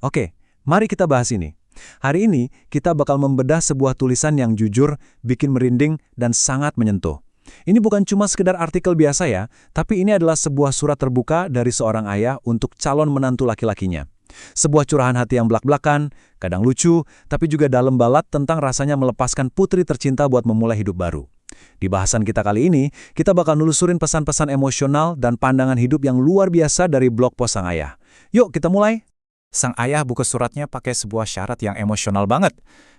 Oke, mari kita bahas ini. Hari ini, kita bakal membedah sebuah tulisan yang jujur, bikin merinding, dan sangat menyentuh. Ini bukan cuma sekedar artikel biasa ya, tapi ini adalah sebuah surat terbuka dari seorang ayah untuk calon menantu laki-lakinya. Sebuah curahan hati yang belak-belakan, kadang lucu, tapi juga dalam balat tentang rasanya melepaskan putri tercinta buat memulai hidup baru. Di bahasan kita kali ini, kita bakal nelusurin pesan-pesan emosional dan pandangan hidup yang luar biasa dari blog post sang ayah. Yuk, kita mulai! Sang ayah buka suratnya pakai sebuah syarat yang emosional banget.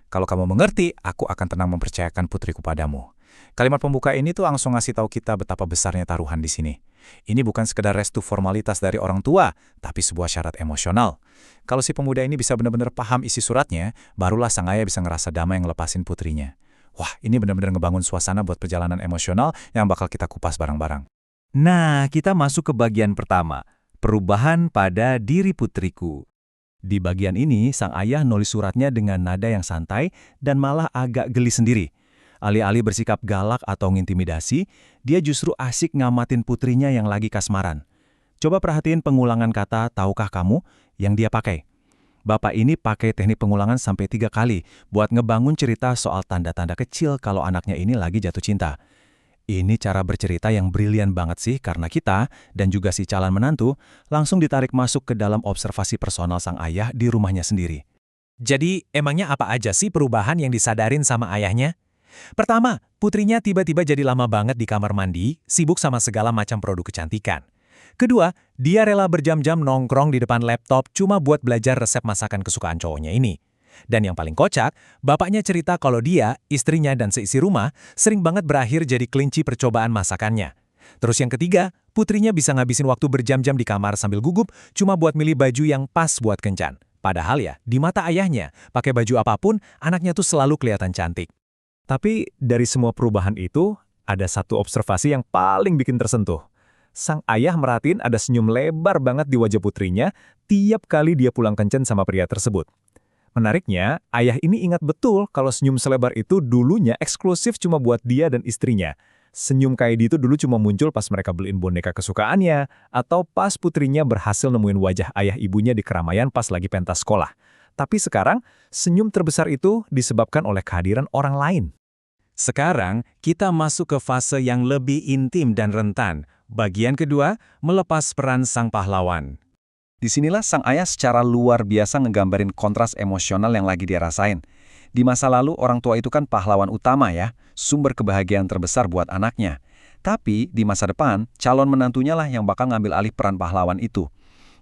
Kalau kamu mengerti, aku akan tenang mempercayakan putriku padamu. Kalimat pembuka ini tuh langsung ngasih tahu kita betapa besarnya taruhan di sini. Ini bukan sekedar restu formalitas dari orang tua, tapi sebuah syarat emosional. Kalau si pemuda ini bisa benar-benar paham isi suratnya, barulah sang ayah bisa ngerasa damai ngelepasin putrinya. Wah, ini benar-benar ngebangun suasana buat perjalanan emosional yang bakal kita kupas bareng-bareng. Nah, kita masuk ke bagian pertama, perubahan pada diri putriku. Di bagian ini, sang ayah nulis suratnya dengan nada yang santai dan malah agak geli sendiri. Alih-alih bersikap galak atau ngintimidasi, dia justru asik ngamatin putrinya yang lagi kasmaran. Coba perhatiin pengulangan kata "tahukah kamu" yang dia pakai. Bapak ini pakai teknik pengulangan sampai 3 kali buat ngebangun cerita soal tanda-tanda kecil kalau anaknya ini lagi jatuh cinta. Ini cara bercerita yang brilian banget sih karena kita, dan juga si calon menantu, langsung ditarik masuk ke dalam observasi personal sang ayah di rumahnya sendiri. Jadi, emangnya apa aja sih perubahan yang disadarin sama ayahnya? Pertama, putrinya tiba-tiba jadi lama banget di kamar mandi, sibuk sama segala macam produk kecantikan. Kedua, dia rela berjam-jam nongkrong di depan laptop cuma buat belajar resep masakan kesukaan cowoknya ini. Dan yang paling kocak, bapaknya cerita kalau dia, istrinya, dan seisi rumah sering banget berakhir jadi kelinci percobaan masakannya. Terus yang ketiga, putrinya bisa ngabisin waktu berjam-jam di kamar sambil gugup cuma buat milih baju yang pas buat kencan. Padahal ya, di mata ayahnya, pakai baju apapun, anaknya tuh selalu kelihatan cantik. Tapi dari semua perubahan itu, ada satu observasi yang paling bikin tersentuh. Sang ayah merhatiin ada senyum lebar banget di wajah putrinya tiap kali dia pulang kencan sama pria tersebut. Menariknya, ayah ini ingat betul kalau senyum selebar itu dulunya eksklusif cuma buat dia dan istrinya. Senyum kayak gitu dulu cuma muncul pas mereka beliin boneka kesukaannya, atau pas putrinya berhasil nemuin wajah ayah ibunya di keramaian pas lagi pentas sekolah. Tapi sekarang, senyum terbesar itu disebabkan oleh kehadiran orang lain. Sekarang, kita masuk ke fase yang lebih intim dan rentan. Bagian kedua, melepas peran sang pahlawan. Disinilah sang ayah secara luar biasa ngegambarin kontras emosional yang lagi dia rasain. Di masa lalu, orang tua itu kan pahlawan utama ya, sumber kebahagiaan terbesar buat anaknya. Tapi, di masa depan, calon menantunya lah yang bakal ngambil alih peran pahlawan itu.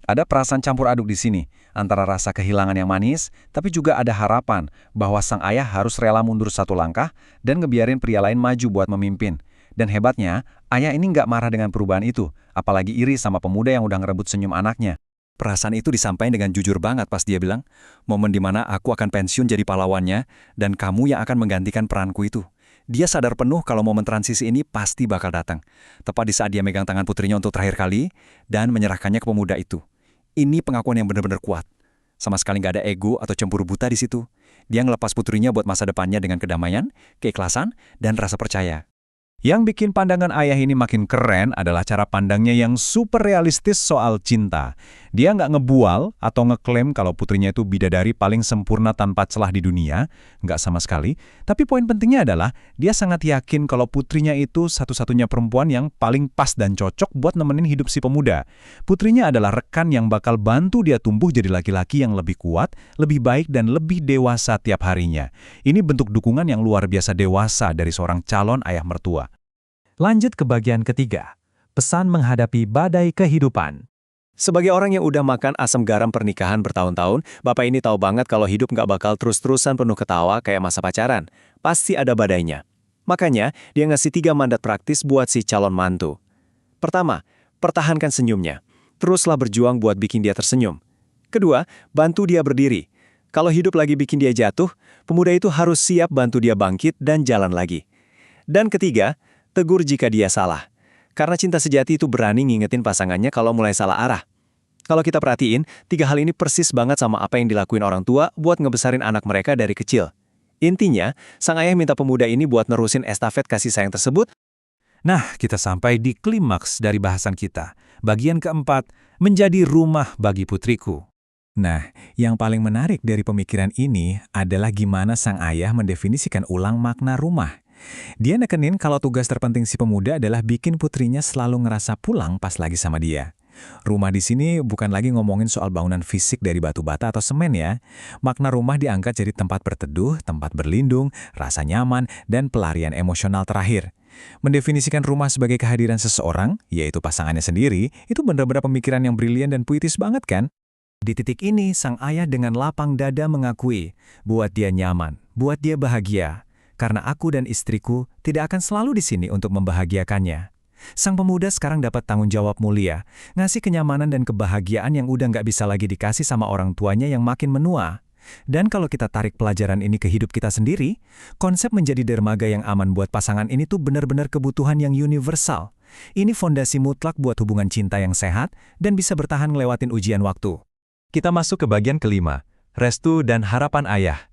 Ada perasaan campur aduk di sini, antara rasa kehilangan yang manis, tapi juga ada harapan bahwa sang ayah harus rela mundur satu langkah dan ngebiarin pria lain maju buat memimpin. Dan hebatnya, ayah ini nggak marah dengan perubahan itu, apalagi iri sama pemuda yang udah ngerebut senyum anaknya. Perasaan itu disampaikan dengan jujur banget pas dia bilang, momen dimana aku akan pensiun jadi pahlawannya, dan kamu yang akan menggantikan peranku itu. Dia sadar penuh kalau momen transisi ini pasti bakal datang. Tepat di saat dia megang tangan putrinya untuk terakhir kali, dan menyerahkannya ke pemuda itu. Ini pengakuan yang benar-benar kuat. Sama sekali nggak ada ego atau cemburu buta di situ. Dia ngelepas putrinya buat masa depannya dengan kedamaian, keikhlasan, dan rasa percaya. Yang bikin pandangan ayah ini makin keren adalah cara pandangnya yang super realistis soal cinta. Dia nggak ngebual atau ngeklaim kalau putrinya itu bidadari paling sempurna tanpa celah di dunia, nggak sama sekali. Tapi poin pentingnya adalah dia sangat yakin kalau putrinya itu satu-satunya perempuan yang paling pas dan cocok buat nemenin hidup si pemuda. Putrinya adalah rekan yang bakal bantu dia tumbuh jadi laki-laki yang lebih kuat, lebih baik, dan lebih dewasa tiap harinya. Ini bentuk dukungan yang luar biasa dewasa dari seorang calon ayah mertua. Lanjut ke bagian ketiga, pesan menghadapi badai kehidupan. Sebagai orang yang udah makan asam garam pernikahan bertahun-tahun, bapak ini tahu banget kalau hidup nggak bakal terus-terusan penuh ketawa kayak masa pacaran. Pasti ada badainya. Makanya, dia ngasih 3 mandat praktis buat si calon mantu. Pertama, pertahankan senyumnya. Teruslah berjuang buat bikin dia tersenyum. Kedua, bantu dia berdiri. Kalau hidup lagi bikin dia jatuh, pemuda itu harus siap bantu dia bangkit dan jalan lagi. Dan ketiga, tegur jika dia salah. Karena cinta sejati itu berani ngingetin pasangannya kalau mulai salah arah. Kalau kita perhatiin, 3 hal ini persis banget sama apa yang dilakuin orang tua buat ngebesarin anak mereka dari kecil. Intinya, sang ayah minta pemuda ini buat nerusin estafet kasih sayang tersebut. Nah, kita sampai di klimaks dari bahasan kita. Bagian keempat, menjadi rumah bagi putriku. Nah, yang paling menarik dari pemikiran ini adalah gimana sang ayah mendefinisikan ulang makna rumah. Dia nekenin kalau tugas terpenting si pemuda adalah bikin putrinya selalu ngerasa pulang pas lagi sama dia. Rumah di sini bukan lagi ngomongin soal bangunan fisik dari batu bata atau semen ya. Makna rumah diangkat jadi tempat berteduh, tempat berlindung, rasa nyaman, dan pelarian emosional terakhir. Mendefinisikan rumah sebagai kehadiran seseorang, yaitu pasangannya sendiri, itu benar-benar pemikiran yang brilian dan puitis banget kan? Di titik ini, sang ayah dengan lapang dada mengakui, buat dia nyaman, buat dia bahagia, karena aku dan istriku tidak akan selalu di sini untuk membahagiakannya. Sang pemuda sekarang dapat tanggung jawab mulia, ngasih kenyamanan dan kebahagiaan yang udah nggak bisa lagi dikasih sama orang tuanya yang makin menua. Dan kalau kita tarik pelajaran ini ke hidup kita sendiri, konsep menjadi dermaga yang aman buat pasangan ini tuh benar-benar kebutuhan yang universal. Ini fondasi mutlak buat hubungan cinta yang sehat dan bisa bertahan ngelewatin ujian waktu. Kita masuk ke bagian kelima, restu dan harapan ayah.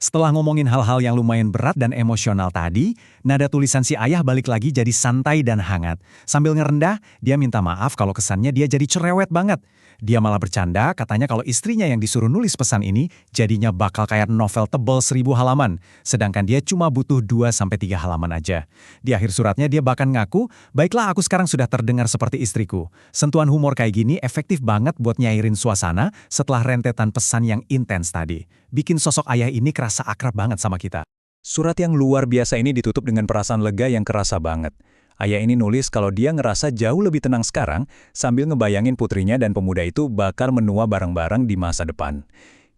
Setelah ngomongin hal-hal yang lumayan berat dan emosional tadi, nada tulisan si ayah balik lagi jadi santai dan hangat. Sambil ngerendah, dia minta maaf kalau kesannya dia jadi cerewet banget. Dia malah bercanda, katanya kalau istrinya yang disuruh nulis pesan ini, jadinya bakal kayak novel tebal 1000 halaman. Sedangkan dia cuma butuh 2-3 halaman aja. Di akhir suratnya dia bahkan ngaku, baiklah aku sekarang sudah terdengar seperti istriku. Sentuhan humor kayak gini efektif banget buat nyairin suasana setelah rentetan pesan yang intens tadi. Bikin sosok ayah ini kerasa akrab banget sama kita. Surat yang luar biasa ini ditutup dengan perasaan lega yang kerasa banget. Ayah ini nulis kalau dia ngerasa jauh lebih tenang sekarang sambil ngebayangin putrinya dan pemuda itu bakal menua bareng-bareng di masa depan.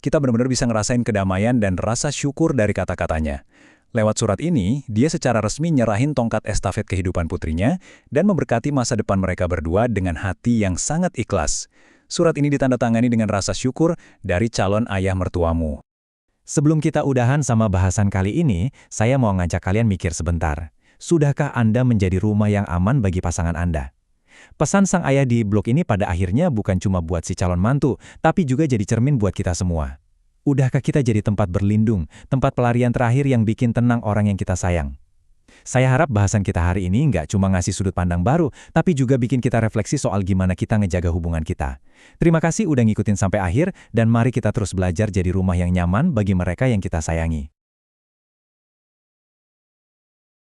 Kita benar-benar bisa ngerasain kedamaian dan rasa syukur dari kata-katanya. Lewat surat ini, dia secara resmi nyerahin tongkat estafet kehidupan putrinya dan memberkati masa depan mereka berdua dengan hati yang sangat ikhlas. Surat ini ditandatangani dengan rasa syukur dari calon ayah mertuamu. Sebelum kita udahan sama bahasan kali ini, saya mau ngajak kalian mikir sebentar. Sudahkah Anda menjadi rumah yang aman bagi pasangan Anda? Pesan sang ayah di blog ini pada akhirnya bukan cuma buat si calon mantu, tapi juga jadi cermin buat kita semua. Udahkah kita jadi tempat berlindung, tempat pelarian terakhir yang bikin tenang orang yang kita sayang? Saya harap bahasan kita hari ini nggak cuma ngasih sudut pandang baru, tapi juga bikin kita refleksi soal gimana kita ngejaga hubungan kita. Terima kasih udah ngikutin sampai akhir, dan mari kita terus belajar jadi rumah yang nyaman bagi mereka yang kita sayangi.